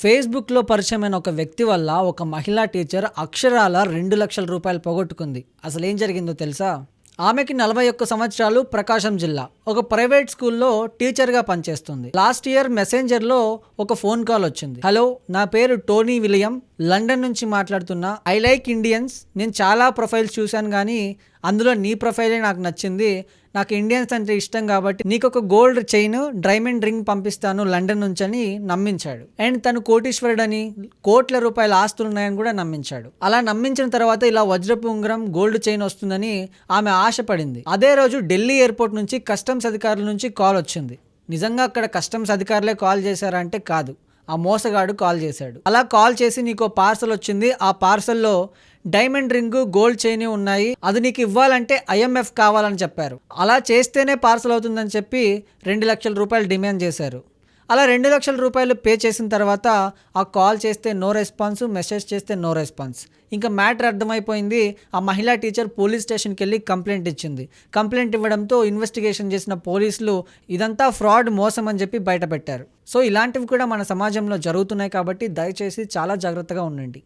ఫేస్బుక్లో పరిచయమైన ఒక వ్యక్తి వల్ల ఒక మహిళా టీచర్ అక్షరాల 2 లక్షల రూపాయలు పోగొట్టుకుంది. అసలు ఏం జరిగిందో తెలుసా? ఆమెకి 41 సంవత్సరాలు, ప్రకాశం జిల్లా. ఒక ప్రైవేట్ స్కూల్లో టీచర్గా పనిచేస్తుంది. లాస్ట్ ఇయర్ మెసెంజర్లో ఒక ఫోన్ కాల్ వచ్చింది. హలో, నా పేరు టోనీ విలియం, లండన్ నుంచి మాట్లాడుతున్నా. I like Indians. నేను చాలా ప్రొఫైల్స్ చూశాను, కానీ అందులో నీ ప్రొఫైలే నాకు నచ్చింది. నాకు ఇండియన్స్ అంటే ఇష్టం కాబట్టి నీకు ఒక గోల్డ్ చైన్, డైమండ్ రింగ్ పంపిస్తాను లండన్ నుంచి అని నమ్మించాడు. అండ్ తను కోటీశ్వరుడని, కోట్ల రూపాయల ఆస్తులు ఉన్నాయని కూడా నమ్మించాడు. అలా నమ్మించిన తర్వాత ఇలా వజ్రపు ఉంగరం, గోల్డ్ చైన్ వస్తుందని ఆమె ఆశపడింది. అదే రోజు ఢిల్లీ ఎయిర్పోర్ట్ నుంచి కస్టమ్స్ అధికారుల నుంచి కాల్ వచ్చింది. నిజంగా అక్కడ కస్టమ్స్ అధికారులే కాల్ చేశారంటే కాదు, ఆ మోసగాడు కాల్ చేశాడు. అలా కాల్ చేసి నీకు పార్సల్ వచ్చింది, ఆ పార్సల్లో డైమండ్ రింగ్, గోల్డ్ చైన్ ఉన్నాయి, అది నీకు ఇవ్వాలంటే IMF కావాలని చెప్పారు. అలా చేస్తేనే పార్సల్ అవుతుందని చెప్పి 2 లక్షల రూపాయలు డిమాండ్ చేశారు. అలా 2 లక్షల రూపాయలు పే చేసిన తర్వాత ఆ కాల్ చేస్తే నో రెస్పాన్స్, మెసేజ్ చేస్తే నో రెస్పాన్స్. ఇంకా మ్యాటర్ అర్థమైపోయింది. ఆ మహిళా టీచర్ పోలీస్ స్టేషన్కి వెళ్ళి కంప్లైంట్ ఇచ్చింది. కంప్లైంట్ ఇవ్వడంతో ఇన్వెస్టిగేషన్ చేసిన పోలీసులు ఇదంతా ఫ్రాడ్, మోసం అని చెప్పి బయటపెట్టారు. సో ఇలాంటివి కూడా మన సమాజంలో జరుగుతున్నాయి కాబట్టి దయచేసి చాలా జాగ్రత్తగా ఉండండి.